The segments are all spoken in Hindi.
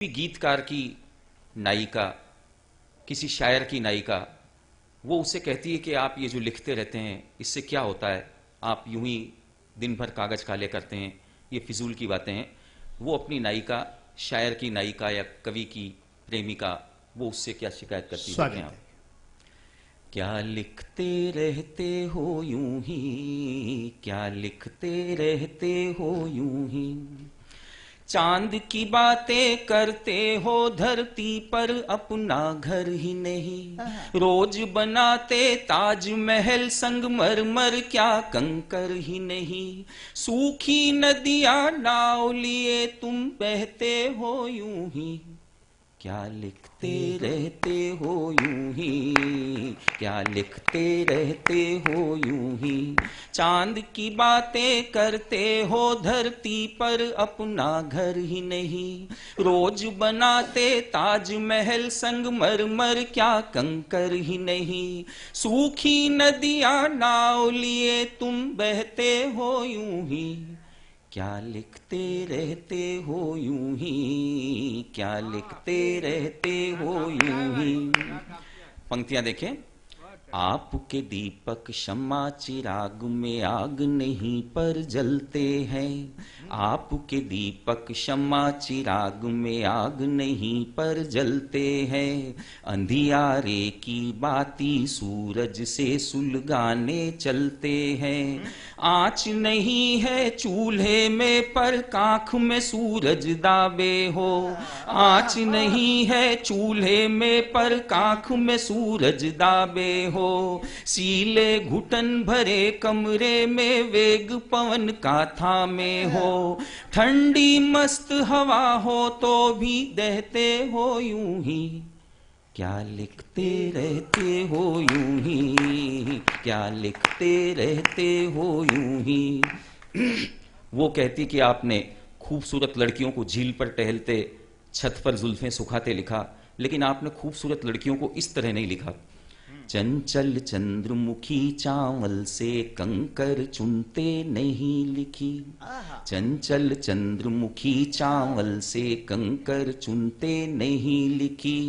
गीतकार की नायिका, किसी शायर की नायिका, वो उससे कहती है कि आप ये जो लिखते रहते हैं इससे क्या होता है, आप यूं ही दिन भर कागज काले करते हैं, ये फिजूल की बातें हैं। वो अपनी नायिका, शायर की नायिका या कवि की प्रेमिका, वो उससे क्या शिकायत करती है, देखें स्वागत आप। है। क्या लिखते रहते हो यूं ही, क्या लिखते रहते हो यूं ही, चांद की बातें करते हो धरती पर अपना घर ही नहीं, रोज बनाते ताजमहल संगमरमर क्या कंकर ही नहीं, सूखी नदियां नाव लिए तुम बहते हो यूं ही, क्या लिखते रहते हो यूं ही, क्या लिखते रहते हो यूं ही, चांद की बातें करते हो धरती पर अपना घर ही नहीं, रोज बनाते ताजमहल संगमरमर क्या कंकर ही नहीं, सूखी नदियां नाव लिए तुम बहते हो यूं ही, क्या लिखते रहते हो यूं ही, क्या लिखते रहते हो यूं ही। पंक्तियां देखें। आपके दीपक शम्मा चिराग में आग नहीं पर जलते हैं, आपके दीपक शम्मा चिराग में आग नहीं पर जलते हैं, अंधियारे की बाती सूरज से सुलगाने चलते हैं, आँच नहीं है चूल्हे में पर काख में सूरज दाबे हो, आँच नहीं है चूल्हे में पर काख में सूरज दाबे हो, सीले घुटन भरे कमरे में वेग पवन का थामे हो, ठंडी मस्त हवा हो तो भी दहते हो यूं ही, क्या लिखते रहते हो यूं ही, क्या लिखते रहते हो यूं ही। वो कहती कि आपने खूबसूरत लड़कियों को झील पर टहलते छत पर जुल्फें सुखाते लिखा, लेकिन आपने खूबसूरत लड़कियों को इस तरह नहीं लिखा। चंचल चंद्रमुखी चावल से कंकर चुनते नहीं लिखी, चंचल चंद्रमुखी चावल से कंकर चुनते नहीं लिखी,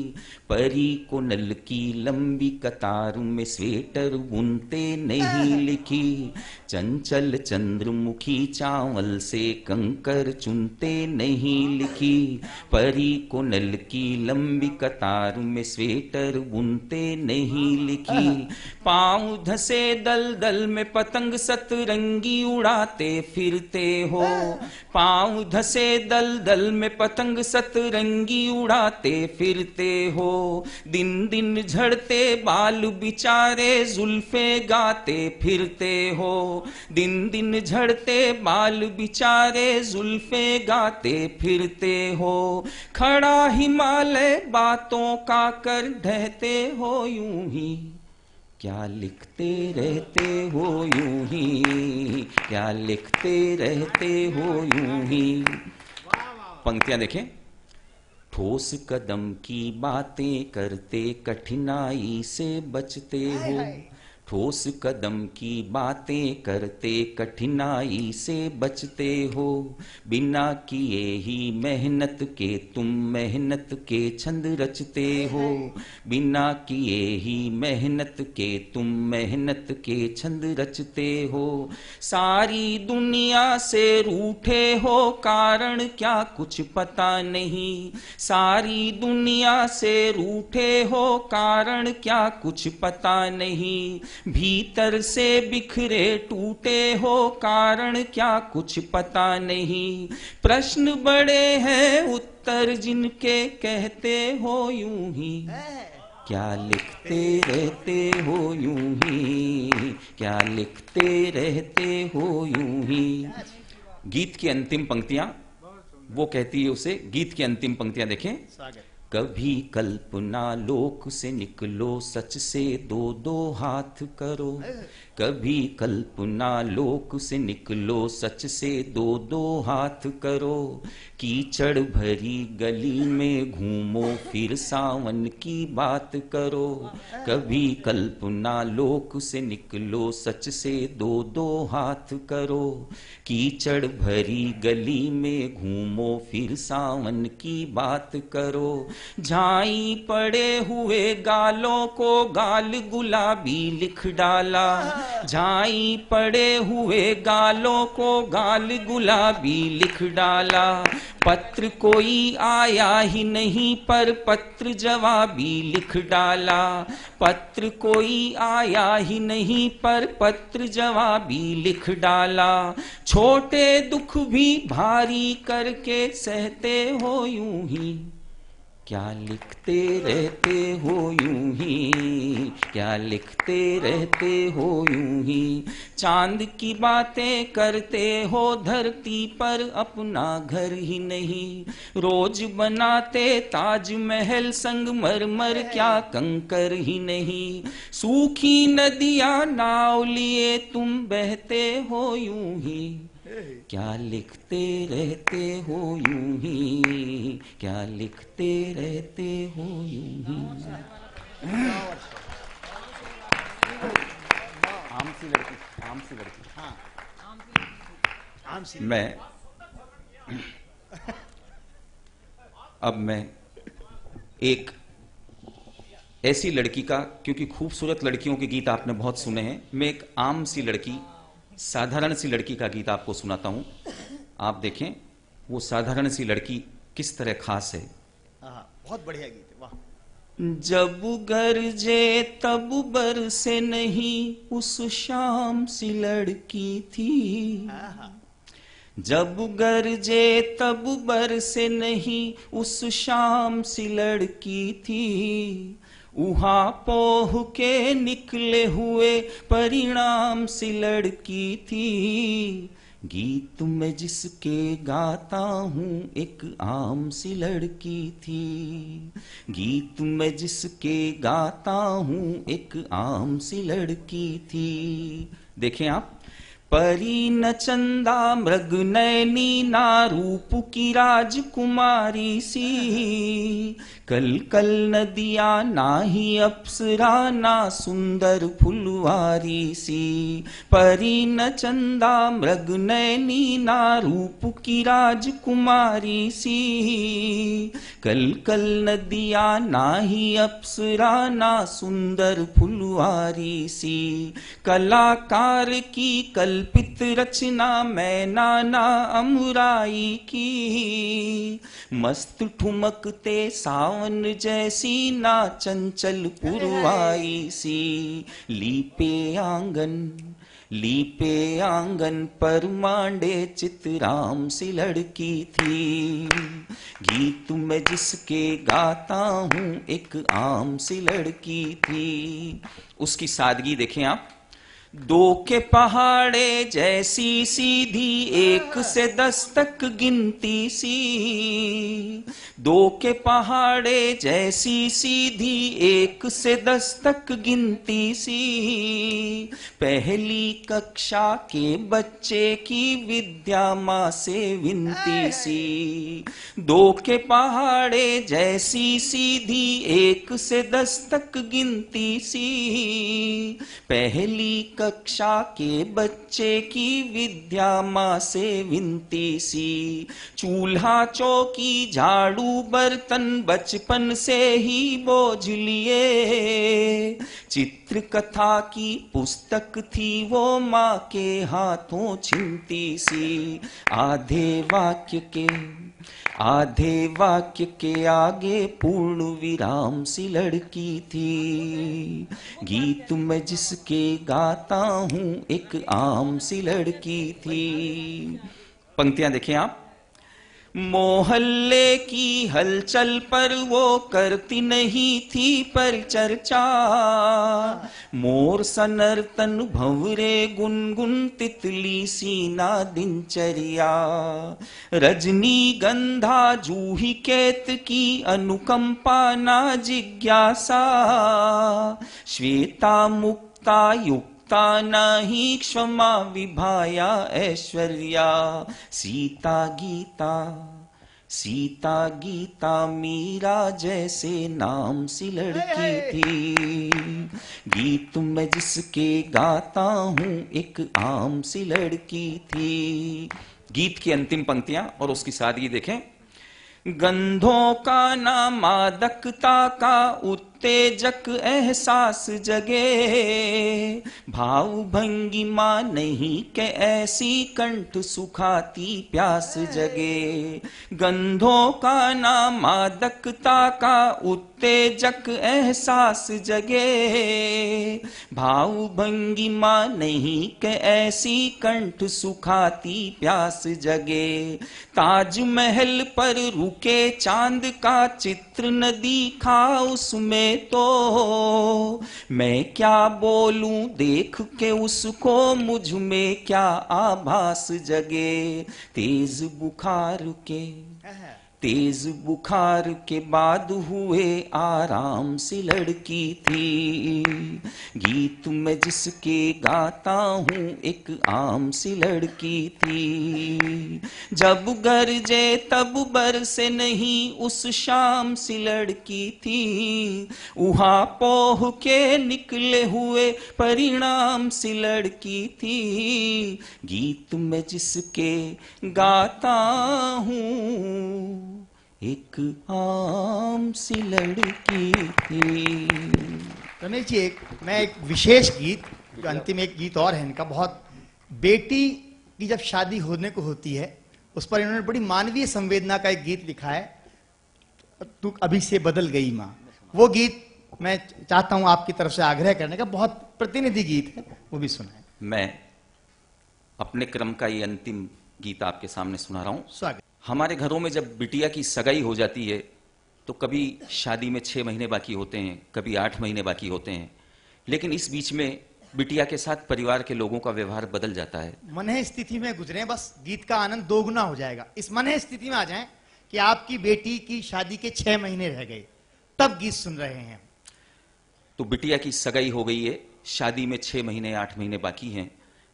परी को नल की लंबी कतार में स्वेटर बुनते नहीं लिखी, चंचल चंद्रमुखी चावल से कंकर चुनते नहीं लिखी, परी को नल की लंबी कतार में स्वेटर बुनते नहीं लिखी, पांव धसे दल दल में पतंग सतरंगी उड़ाते फिरते हो, पांव धसे दल दल में पतंग सतरंगी उड़ाते फिरते हो, दिन दिन झड़ते बाल बिचारे जुल्फे गाते फिरते हो, दिन दिन झड़ते बाल बिचारे जुल्फे गाते फिरते हो, खड़ा हिमालय बातों का कर ढहते हो यूं ही, क्या लिखते रहते हो यूं ही, क्या लिखते रहते हो यूं ही। पंक्तियां देखें। ठोस कदम की बातें करते कठिनाई से बचते हो, ठोस कदम की बातें करते कठिनाई से बचते हो, बिना किए ही मेहनत के तुम मेहनत के छंद रचते हो, बिना किए ही मेहनत के तुम मेहनत के छंद रचते हो, सारी दुनिया से रूठे हो कारण क्या कुछ पता नहीं, सारी दुनिया से रूठे हो कारण क्या कुछ पता नहीं, भीतर से बिखरे टूटे हो कारण क्या कुछ पता नहीं, प्रश्न बड़े हैं उत्तर जिनके कहते हो यूं ही, क्या लिखते रहते हो यूं ही, क्या लिखते रहते हो यूं ही। गीत की अंतिम पंक्तियां, वो कहती है उसे, गीत की अंतिम पंक्तियां देखें। कभी कल्पना लोक से निकलो, सच से दो दो हाथ करो। कभी कल्पना लोक से निकलो, सच से दो दो हाथ करो। कीचड़ भरी गली में घूमो, फिर सावन की बात करो। कभी कल्पना लोक से निकलो, सच से दो दो हाथ करो। कीचड़ भरी गली में घूमो, फिर सावन की बात करो। झाई पड़े हुए गालों को गाल गुलाबी लिख डाला। झाई पड़े हुए गालों को गाल गुलाबी लिख डाला। पत्र कोई आया ही नहीं पर पत्र जवाबी लिख डाला। पत्र कोई आया ही नहीं पर पत्र जवाबी लिख डाला। छोटे दुख भी भारी करके सहते हो यूं ही, क्या लिखते रहते हो यूं ही, क्या लिखते रहते हो यूं ही। चांद की बातें करते हो, धरती पर अपना घर ही नहीं। रोज बनाते ताजमहल संगमरमर, क्या कंकर ही नहीं। सूखी नदियां नाव लिए तुम बहते हो यूं ही, क्या लिखते रहते हो यूं ही, क्या लिखते रहते हो यूं ही। आम सी लड़की, आम सी लड़की। हाँ, आम सी। अब मैं एक ऐसी लड़की का, क्योंकि खूबसूरत लड़कियों के गीत आपने बहुत सुने हैं, मैं एक आम सी लड़की, साधारण सी लड़की का गीत आपको सुनाता हूं। आप देखें वो साधारण सी लड़की किस तरह खास है। बहुत बढ़िया गीत है, वाह। जब गरजे तब बरसे नहीं, उस शाम सी लड़की थी। जब गरजे तब बरसे नहीं, उस शाम सी लड़की थी। उहा पोह के निकले हुए परिणाम सी लड़की थी। गीत में जिसके गाता हूँ एक आम सी लड़की थी। गीत में जिसके गाता हूँ एक आम सी लड़की थी। देखें आप, परी न चंदा मृग नैनी ना रूप की राजकुमारी सी। कल कल नदिया ना ही अप्सरा ना सुंदर फुलवारी सी। परी न चंदा मृग नैनी ना रूप की राजकुमारी सी। कल कल नदिया ना ही अप्सरा ना सुंदर फुलवारी सी। कलाकार की कल्पित रचना मैं नाना अमुराई की। मस्त ठुमकते सावन जैसी ना चंचल पुरवाई सी। लीपे आंगन पर मांडे चितराम सी लड़की थी। गीत में जिसके गाता हूँ एक आम सी लड़की थी। उसकी सादगी देखें आप, दो के पहाड़े जैसी सीधी, एक से 10 तक गिनती सी। दो के पहाड़े जैसी सीधी, एक से 10 तक गिनती सी। पहली कक्षा के बच्चे की विद्या माँ से विनती सी। दो के पहाड़े जैसी सीधी, एक से 10 तक गिनती सी। पहली कक्षा के बच्चे की विद्या माँ से विनती सी। चूल्हा चौकी झाड़ू बर्तन बचपन से ही बोझ लिए। चित्र कथा की पुस्तक थी वो माँ के हाथों छिनती सी। आधे वाक्य के आगे पूर्ण विराम सी लड़की थी। गीत में जिसके गाता हूँ एक आम सी लड़की थी। पंक्तियां देखें आप, मोहल्ले की हलचल पर वो करती नहीं थी परिचर्चा। मोर सनर्तन भंवरे गुनगुन तितली सीना दिनचर्या। रजनी गंधा जूही केत की अनुकंपा ना जिज्ञासा। श्वेता मुक्ता युक्ता नाही क्षमा विभाया ऐश्वर्या। सीता गीता सीता गीता मीरा जैसे नाम सी लड़की थी। गीत मैं जिसके गाता हूं एक आम सी लड़की थी। गीत की अंतिम पंक्तियां और उसकी सादगी देखें। गंधों का ना मादकता का उत्तेजक एहसास जगे। भाव भंगिमा नहीं के ऐसी कंठ सुखाती प्यास जगे। गंधों का ना मादकता का उत्तेजक एहसास जगे। भाव भंगिमा नहीं के ऐसी कंठ सुखाती प्यास जगे। ताजमहल पर रुके चांद का चित्र न दिखा उसमें तो। मैं क्या बोलूं देख के उसको मुझ में क्या आभास जगे। तेज बुखार के बाद हुए आराम से लड़की थी। गीत मैं जिसके गाता हूं एक आम सी लड़की थी। जब गरजे तब बरसे नहीं उस शाम सी लड़की थी। उहा पोह के निकले हुए परिणाम सी लड़की थी। गीत मैं जिसके गाता हूं एक आम सी लड़की थी। रमेश जी, मैं एक विशेष गीत, जो अंतिम एक गीत और है इनका, बहुत बेटी की जब शादी होने को होती है उस पर इन्होंने बड़ी मानवीय संवेदना का एक गीत लिखा है, तू अभी से बदल गई माँ। वो गीत मैं चाहता हूं आपकी तरफ से आग्रह करने का, बहुत प्रतिनिधि गीत है, वो भी सुनाएं। मैं अपने क्रम का ये अंतिम गीत आपके सामने सुना रहा हूं। स्वागत। हमारे घरों में जब बिटिया की सगाई हो जाती है तो कभी शादी में 6 महीने बाकी होते हैं, कभी 8 महीने बाकी होते हैं, लेकिन इस बीच में बिटिया के साथ परिवार के लोगों का व्यवहार बदल जाता है। मनः स्थिति में गुजरे, बस गीत का आनंद दोगुना हो जाएगा। इस मनः स्थिति में आ जाएं कि आपकी बेटी की शादी के 6 महीने रह गए, तब गीत सुन रहे हैं। तो बिटिया की सगाई हो गई है, शादी में 6 महीने 8 महीने बाकी हैं,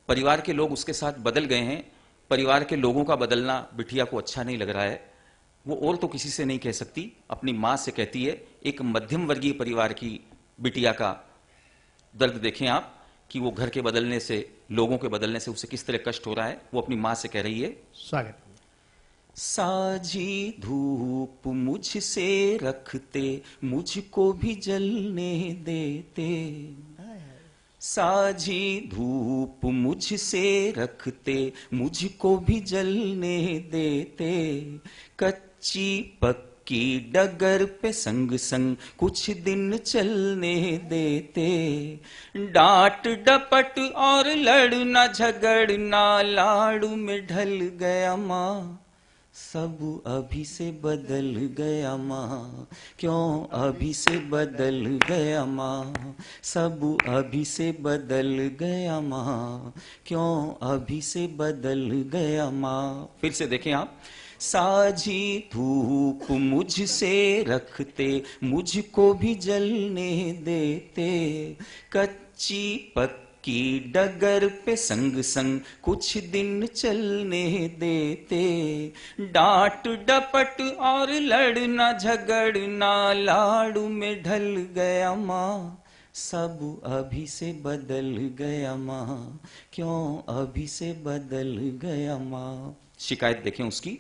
परिवार के लोग उसके साथ बदल गए हैं। परिवार के लोगों का बदलना बिटिया को अच्छा नहीं लग रहा है। वो और तो किसी से नहीं कह सकती, अपनी मां से कहती है। एक मध्यम वर्गीय परिवार की बिटिया का दर्द देखें आप कि वो घर के बदलने से, लोगों के बदलने से उसे किस तरह कष्ट हो रहा है। वो अपनी मां से कह रही है। स्वागत। साझी धूप मुझसे रखते, मुझको भी जलने देते। साझी धूप मुझसे रखते, मुझको भी जलने देते। कच्ची पक्की डगर पे संग संग कुछ दिन चलने देते। डांट डपट और लड़ना झगड़ना लाड़ में ढल गया माँ। सब अभी से बदल गया माँ, क्यों अभी से बदल गया माँ। सब अभी से बदल गया माँ, क्यों अभी से बदल गया माँ। फिर से देखें आप। साझी धूप मुझसे रखते, मुझको भी जलने देते। कच्ची पक्की की डगर पे संग संग कुछ दिन चलने देते। डांट डपट और लड़ना झगड़ना लाड़ में ढल गया माँ। सब अभी से बदल गया माँ, क्यों अभी से बदल गया माँ। शिकायत देखें उसकी।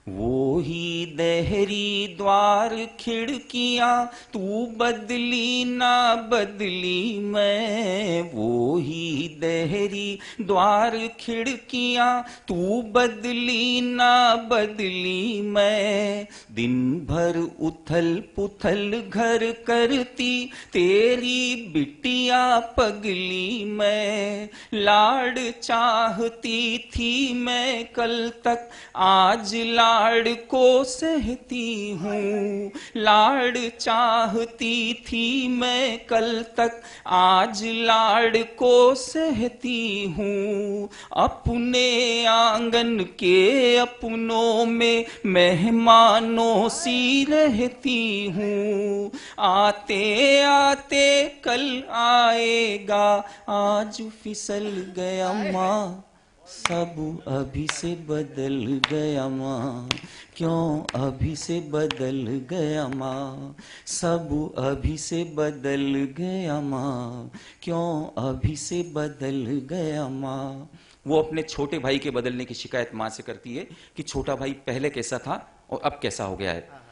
वो ही दहरी द्वार खिड़कियां, तू बदली ना बदली मैं। वो ही दहरी द्वार खिड़कियां, तू बदली ना बदली मैं। दिन भर उथल पुथल घर करती, तेरी बिटिया पगली मैं। लाड़ चाहती थी मैं कल तक, आज ला लाड़ को सहती हूँ, लाड़ चाहती थी मैं कल तक, आज लाड़ को सहती हूँ। अपने आंगन के अपनों में मेहमानों सी रहती हूँ। आते आते कल आएगा, आज फिसल गया माँ, सब अभी से बदल गया माँ। क्यों अभी से बदल गया माँ, सब अभी से बदल गया माँ। क्यों अभी से बदल गया माँ। वो अपने छोटे भाई के बदलने की शिकायत माँ से करती है कि छोटा भाई पहले कैसा था और अब कैसा हो गया है।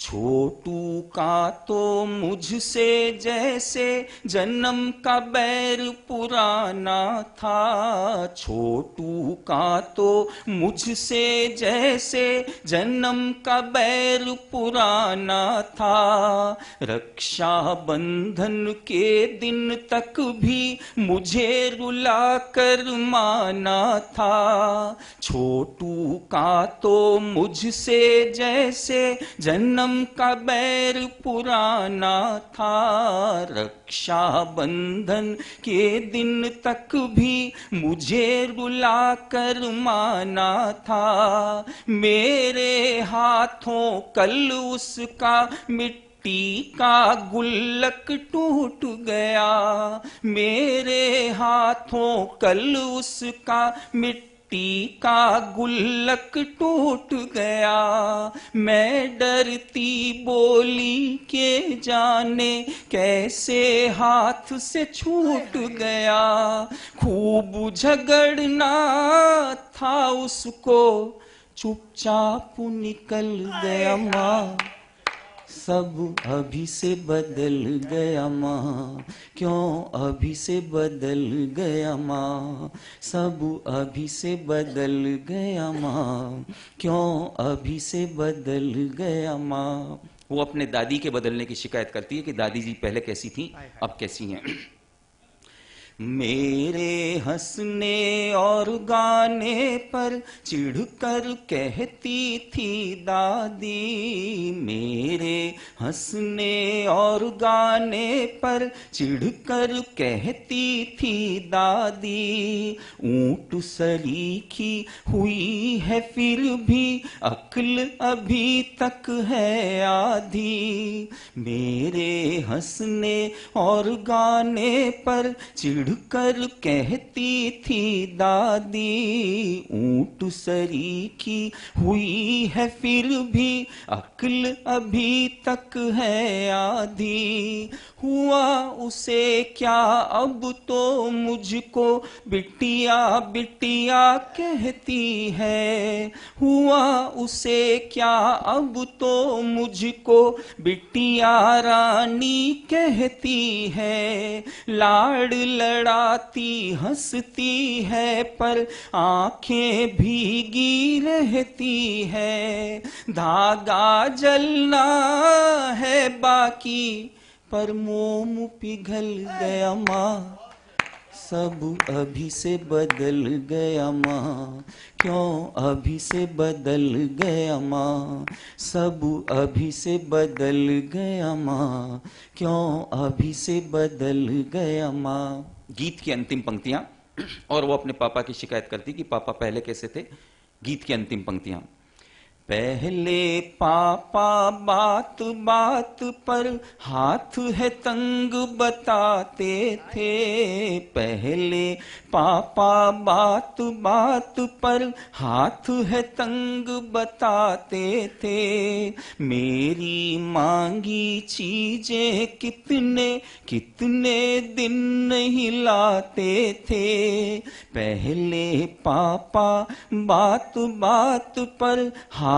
छोटू का तो मुझसे जैसे जन्म का बैर पुराना था, छोटू का तो मुझसे जैसे जन्म का बैर पुराना था। रक्षा बंधन के दिन तक भी मुझे रुला कर माना था। छोटू का तो मुझसे जैसे जन्म का बैर पुराना था। रक्षा बंधन के दिन तक भी मुझे रुला कर माना था। मेरे हाथों कल उसका मिट्टी का गुल्लक टूट गया। मेरे हाथों कल उसका मिट्टी का गुल्लक टूट गया। मैं डरती बोली के जाने कैसे हाथ से छूट गया। खूब झगड़ना था उसको, चुपचाप निकल गया माँ, सब अभी से बदल गया माँ। क्यों अभी से बदल गया माँ, सब अभी से बदल गया माँ। क्यों अभी से बदल गया माँ। वो अपने दादी के बदलने की शिकायत करती है कि दादी जी पहले कैसी थी अब कैसी हैं। मेरे हंसने और गाने पर चिढ़कर कहती थी दादी। मेरे हंसने और गाने पर चिढ़कर कहती थी दादी। ऊंट सरीखी हुई है फिर भी अक्ल अभी तक है आधी। मेरे हंसने और गाने पर कर कहती थी दादी। ऊंट सरीखी हुई है फिर भी अक्ल अभी तक है आधी। हुआ उसे क्या अब तो मुझको बिटिया बिटिया कहती है। हुआ उसे क्या अब तो मुझको बिटिया रानी कहती है। लाड़ लड़ाती हंसती है पर आंखें भीगी रहती है। धागा जलना है बाकी पर मोम पिघल गया माँ, सब अभी से बदल गया माँ। क्यों अभी से बदल गया माँ, सब अभी से बदल गया माँ। क्यों अभी से बदल गया माँ। गीत की अंतिम पंक्तियां, और वो अपने पापा की शिकायत करती कि पापा पहले कैसे थे। गीत की अंतिम पंक्तियां। पहले पापा बात बात पर हाथ है तंग बताते थे। पहले पापा बात बात पर हाथ है तंग बताते थे। मेरी मांगी चीजें कितने कितने दिन नहीं लाते थे। पहले पापा बात बात पर हाथ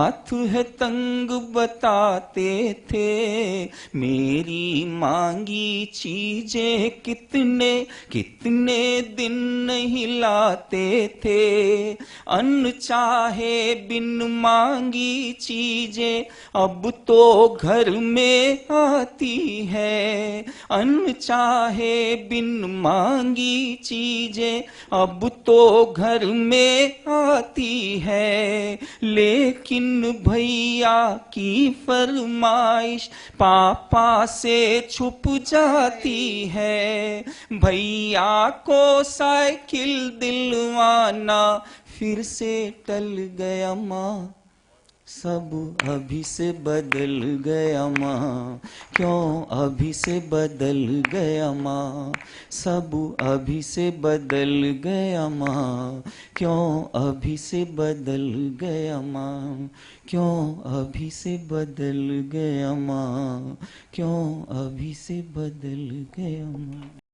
है तंग बताते थे। मेरी मांगी चीजें कितने कितने दिन नहीं लाते थे। अन्न चाहे बिन मांगी चीजें अब तो घर में आती है। अन्न चाहे बिन मांगी चीजें अब तो घर में आती है। लेकिन दिन भैया की फरमाइश पापा से छुप जाती है, भैया को साइकिल दिलवाना फिर से टल गया माँ, सब अभी से बदल गया माँ, क्यों अभी से बदल गया माँ, सब अभी से बदल गया माँ, क्यों अभी से बदल गया माँ, क्यों अभी से बदल गया माँ, क्यों अभी से बदल गया माँ।